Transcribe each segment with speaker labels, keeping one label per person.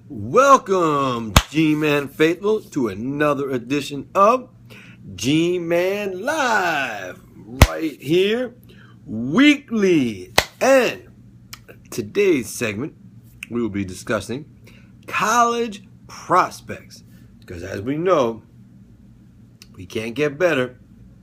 Speaker 1: Welcome, Gman faithful, to another edition of Gman Live, right here, weekly. And today's segment, we will be discussing college prospects. Because as we know, we can't get better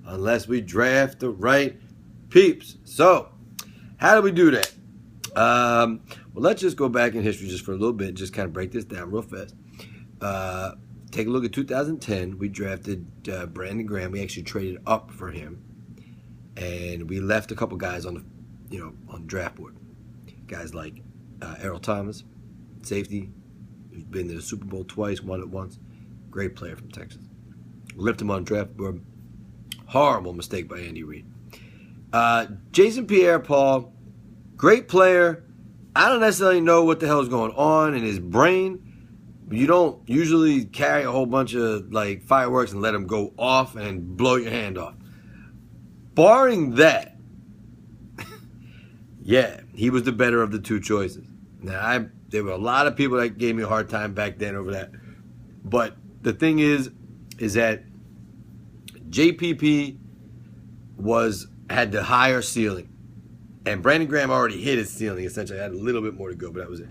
Speaker 1: unless we draft the right peeps. So, how do we do that? Well, let's just go back in history just for a little bit, just kind of break this down real fast. Take a look at 2010. We drafted Brandon Graham. We actually traded up for him, and we left a couple guys on the draft board. Guys like Errol Thomas, safety, who's been to the Super Bowl twice, won it once. Great player from Texas. We left him on the draft board. Horrible mistake by Andy Reid. Jason Pierre-Paul, great player. I don't necessarily know what the hell is going on in his brain. You don't usually carry a whole bunch of fireworks and let them go off and blow your hand off. Barring that, yeah, he was the better of the two choices. Now, there were a lot of people that gave me a hard time back then over that. But the thing is that JPP had the higher ceiling. And Brandon Graham already hit his ceiling, essentially. Had a little bit more to go, but that was it.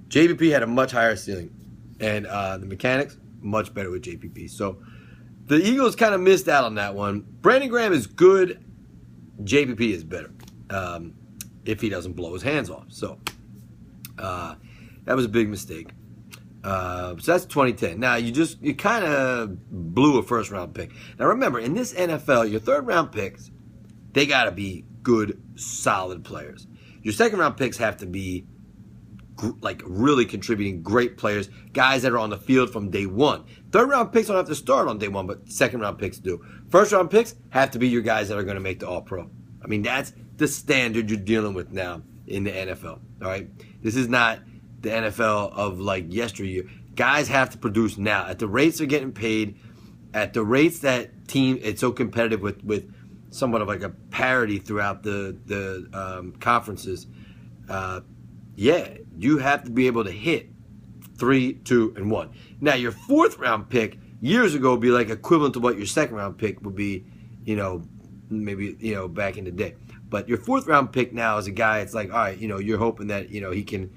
Speaker 1: JPP had a much higher ceiling. And the mechanics, much better with JPP. So the Eagles kind of missed out on that one. Brandon Graham is good. JPP is better if he doesn't blow his hands off. So that was a big mistake. So that's 2010. Now, you kind of blew a first-round pick. Now, remember, in this NFL, your third-round picks, they got to be good, solid players. Your second-round picks have to be really contributing great players, guys that are on the field from day one. Third-round picks don't have to start on day one, but second-round picks do. First-round picks have to be your guys that are going to make the All-Pro. I mean, that's the standard you're dealing with now in the NFL, all right? This is not the NFL of yesteryear. Guys have to produce now. At the rates they're getting paid, at the rates that it's so competitive with somewhat of a parity throughout the conferences, you have to be able to hit 3, 2, and 1. Now, your fourth-round pick years ago would be equivalent to what your second-round pick would be, maybe back in the day. But your fourth-round pick now is a guy. It's all right, you're hoping that he can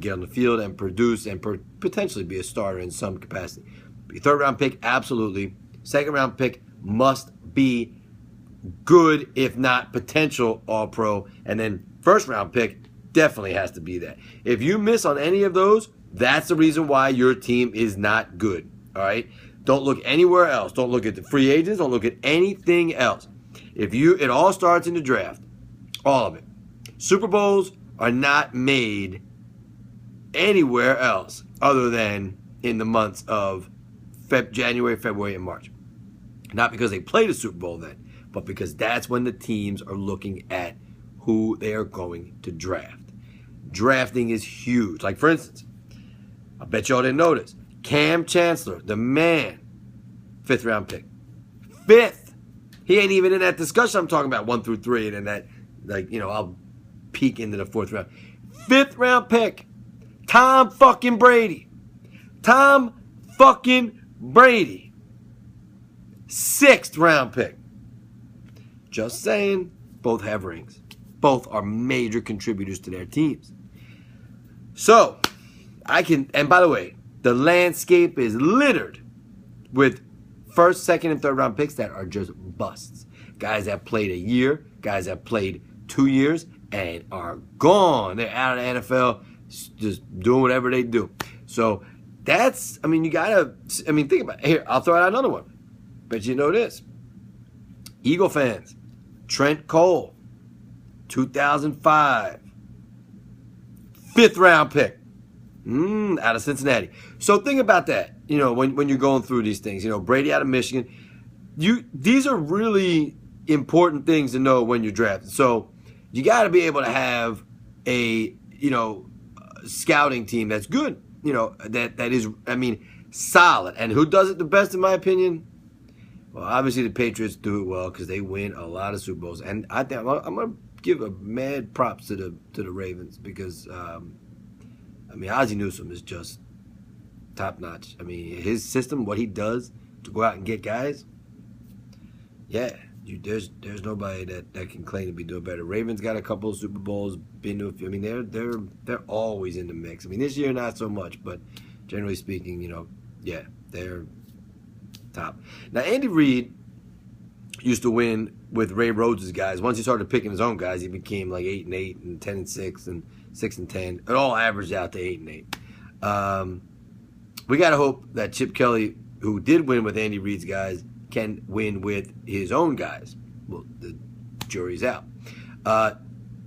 Speaker 1: get on the field and produce and potentially be a starter in some capacity. But your third-round pick, absolutely. Second-round pick must be good, if not potential All-Pro. And then first-round pick definitely has to be that. If you miss on any of those, that's the reason why your team is not good. All right? Don't look anywhere else. Don't look at the free agents. Don't look at anything else. It all starts in the draft. All of it. Super Bowls are not made anywhere else other than in the months of January, February, and March. Not because they played a Super Bowl then, but because that's when the teams are looking at who they are going to draft. Drafting is huge. For instance, I bet y'all didn't notice, Cam Chancellor, the man, 5th round pick. 5th. He ain't even in that discussion I'm talking about, 1 through 3, and then that, I'll peek into the 4th round. 5th round pick, Tom fucking Brady. Tom fucking Brady. 6th round pick. Just saying, both have rings. Both are major contributors to their teams. So, and by the way, the landscape is littered with first, second, and third round picks that are just busts. Guys that played a year, guys that played 2 years, and are gone. They're out of the NFL, just doing whatever they do. So, you gotta, think about it. Here, I'll throw out another one. Bet you know this. Eagle fans, Trent Cole, 2005, 5th round pick, out of Cincinnati. So think about that. When you're going through these things, Brady out of Michigan. These are really important things to know when you're drafting. So you got to be able to have a scouting team that's good. That is, solid. And who does it the best, in my opinion? Well, obviously the Patriots do it well because they win a lot of Super Bowls, and I think I'm going to give a mad props to the Ravens because Ozzie Newsome is just top notch. I mean, his system, what he does to go out and get guys, yeah, there's nobody that can claim to be doing better. Ravens got a couple of Super Bowls, been to a few. I mean, they're always in the mix. I mean, this year not so much, but generally speaking, yeah, they're top. Now, Andy Reid used to win with Ray Rhodes' guys. Once he started picking his own guys, he became like 8-8 and 10-6 and 6-10. It all averaged out to 8-8. We got to hope that Chip Kelly, who did win with Andy Reid's guys, can win with his own guys. Well, the jury's out.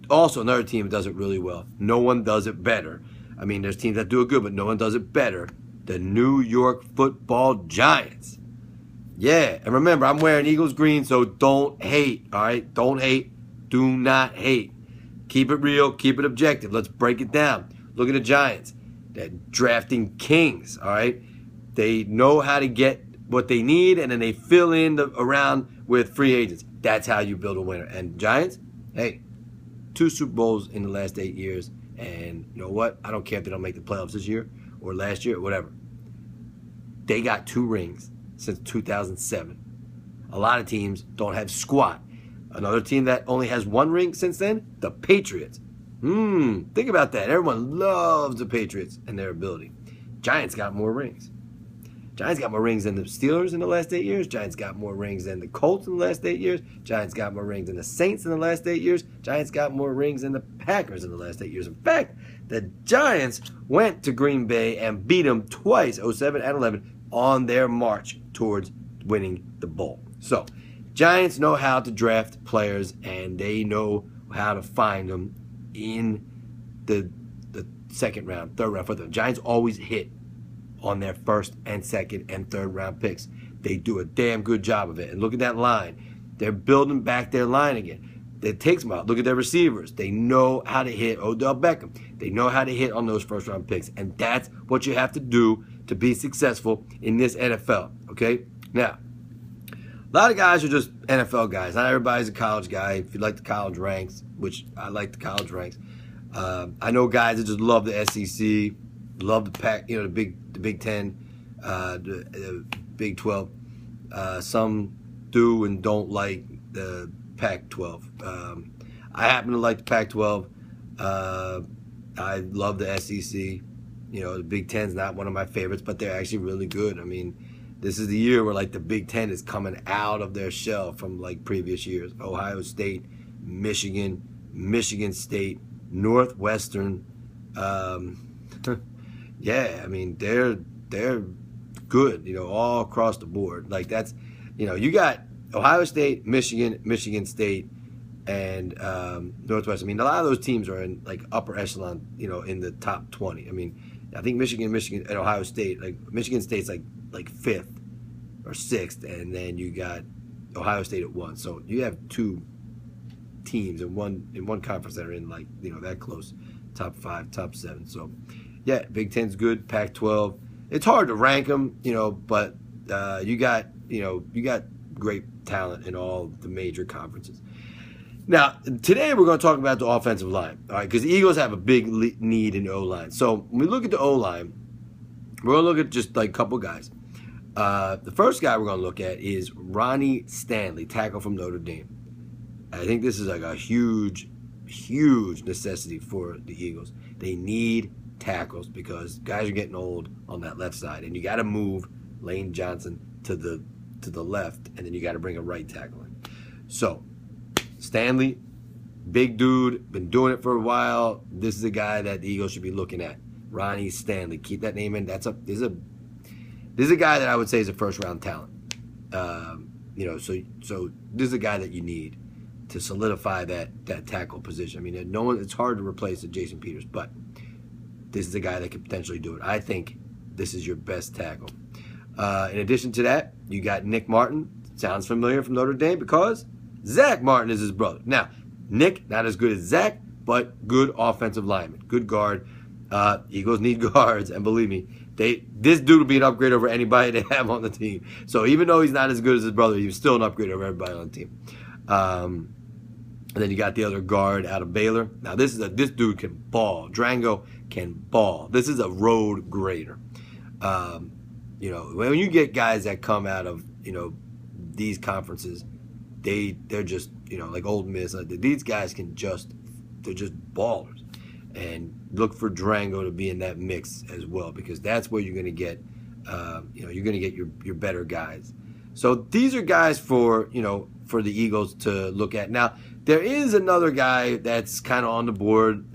Speaker 1: Also, another team that does it really well. No one does it better. I mean, there's teams that do it good, but no one does it better. The New York Football Giants. Yeah, and remember, I'm wearing Eagles green, so don't hate, all right? Don't hate. Do not hate. Keep it real. Keep it objective. Let's break it down. Look at the Giants. They're drafting kings, all right? They know how to get what they need, and then they fill in around with free agents. That's how you build a winner. And Giants, hey, 2 Super Bowls in the last 8 years, and you know what? I don't care if they don't make the playoffs this year or last year or whatever. They got 2 rings since 2007. A lot of teams don't have squat. Another team that only has 1 ring since then, the Patriots. Think about that. Everyone loves the Patriots and their ability. Giants got more rings. Giants got more rings than the Steelers in the last 8 years. Giants got more rings than the Colts in the last 8 years. Giants got more rings than the Saints in the last 8 years. Giants got more rings than the Packers in the last 8 years. In fact, the Giants went to Green Bay and beat them twice, 07 and 11, on their march towards winning the bowl. So, Giants know how to draft players, and they know how to find them in the second round, third round, fourth round. Giants always hit on their first and second and third round picks. They do a damn good job of it. And look at that line. They're building back their line again. It takes them out. Look at their receivers. They know how to hit Odell Beckham. They know how to hit on those first round picks. And that's what you have to do to be successful in this NFL. Okay? Now, a lot of guys are just NFL guys. Not everybody's a college guy. If you like the college ranks, which I like the college ranks. I know guys that just love the SEC, love the Pac, the Big Ten, the Big 12. Some do and don't like the Pac-12. I happen to like the Pac-12. I love the SEC. The Big Ten's not one of my favorites, but they're actually really good. I mean, this is the year where the Big Ten is coming out of their shell from previous years. Ohio State, Michigan, Michigan State, Northwestern. Yeah, I mean they're good. All across the board. That's you got Ohio State, Michigan State, and Northwestern. I mean, a lot of those teams are in upper echelon. In the top 20. I mean, I think Michigan, and Ohio State. Michigan State's like 5th or 6th, and then you got Ohio State at 1. So you have 2 teams in one conference that are in that close, top 5, top 7. So yeah, Big Ten's good. Pac-12. It's hard to rank them, but you got great talent in all the major conferences. Now, today we're going to talk about the offensive line, all right? Because the Eagles have a big need in the O-line. So when we look at the O-line, we're going to look at just a couple guys. The first guy we're going to look at is Ronnie Stanley, tackle from Notre Dame. I think this is a huge, huge necessity for the Eagles. They need tackles because guys are getting old on that left side, and you got to move Lane Johnson to the left, and then you got to bring a right tackle in. So Stanley, big dude, been doing it for a while. This is a guy that the Eagles should be looking at. Ronnie Stanley, keep that name in. This is a guy that I would say is a first round talent. So this is a guy that you need to solidify that tackle position. I mean, it's hard to replace Jason Peters, but this is a guy that could potentially do it. I think this is your best tackle. In addition to that, you got Nick Martin. Sounds familiar from Notre Dame because Zach Martin is his brother. Now, Nick, not as good as Zach, but good offensive lineman, good guard. Eagles need guards, and believe me, this dude will be an upgrade over anybody they have on the team. So even though he's not as good as his brother, he's still an upgrade over everybody on the team. And then you got the other guard out of Baylor. Now this dude can ball. Drango can ball. This is a road grader. You know, when you get guys that come out of, you know, these conferences, they're just, you know, like Ole Miss. These guys they're just ballers. And look for Durango to be in that mix as well, because that's where you're going to get, you know, you're going to get your better guys. So these are guys for, you know, for the Eagles to look at. Now, there is another guy that's kind of on the board,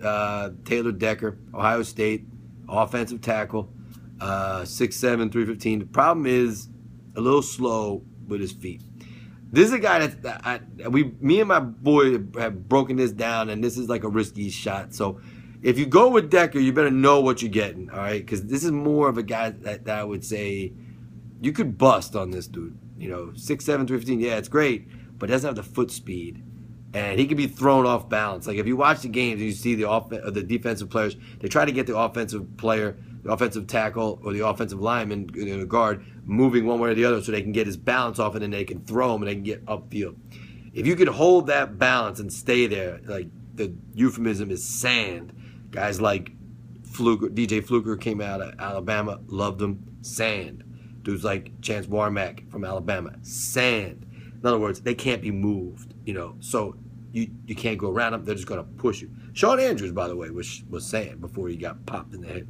Speaker 1: Taylor Decker, Ohio State, offensive tackle, 6'7", 315. The problem is a little slow with his feet. This is a guy that me and my boy have broken this down, and this is like a risky shot. So if you go with Decker, you better know what you're getting, all right? Because this is more of a guy that I would say you could bust on this dude. You know, 6'7", 315, yeah, it's great, but doesn't have the foot speed. And he can be thrown off balance. Like if you watch the games and you see the defensive players, they try to get the offensive player, the offensive tackle, or the offensive lineman, the guard, moving one way or the other so they can get his balance off, and then they can throw him and they can get upfield. If you could hold that balance and stay there, like the euphemism is sand. Guys like Fluker, DJ Fluker came out of Alabama, loved him, sand. Dudes like Chance Warmack from Alabama, sand. In other words, they can't be moved, you know. So you can't go around them. They're just going to push you. Sean Andrews, by the way, was sand before he got popped in the head.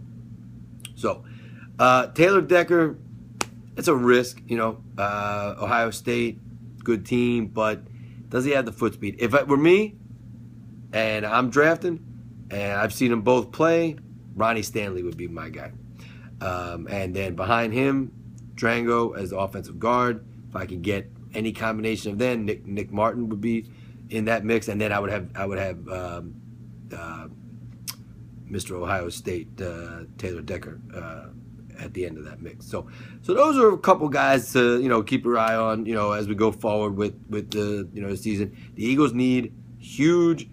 Speaker 1: So Taylor Decker, it's a risk, you know. Ohio State, good team, but does he have the foot speed? If it were me and I'm drafting and I've seen them both play, Ronnie Stanley would be my guy. And then behind him, Durango as the offensive guard. If I could get any combination of them, Nick Martin would be in that mix, and then I would have Mr. Ohio State, Taylor Decker, at the end of that mix. So those are a couple guys to, you know, keep your eye on, you know, as we go forward with the, you know, the season. The Eagles need huge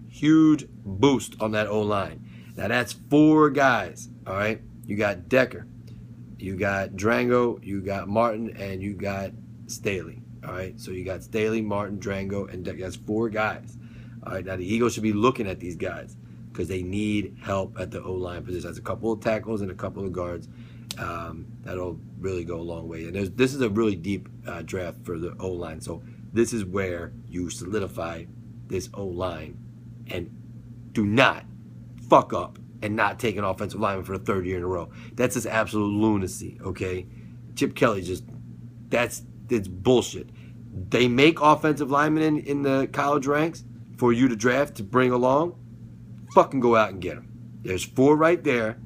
Speaker 1: boost on that O-line. Now that's 4 guys. All right, you got Decker, you got Durango, you got Martin, and you got Staley. All right, so you got Staley, Martin, Durango, and Decker. That's 4 guys. All right, now the Eagles should be looking at these guys because they need help at the O-line position. That's a couple of tackles and a couple of guards. That'll really go a long way. And this is a really deep draft for the O-line. So this is where you solidify this O-line and do not fuck up and not take an offensive lineman for the 3rd year in a row. That's just absolute lunacy, okay? Chip Kelly it's bullshit. They make offensive linemen in the college ranks for you to draft to bring along. Fucking go out and get them. There's 4 right there.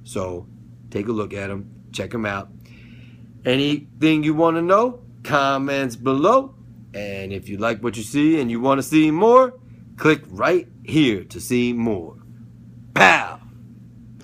Speaker 1: So take a look at them. Check them out. Anything you want to know, comments below. And if you like what you see and you want to see more, click right here to see more. Pow!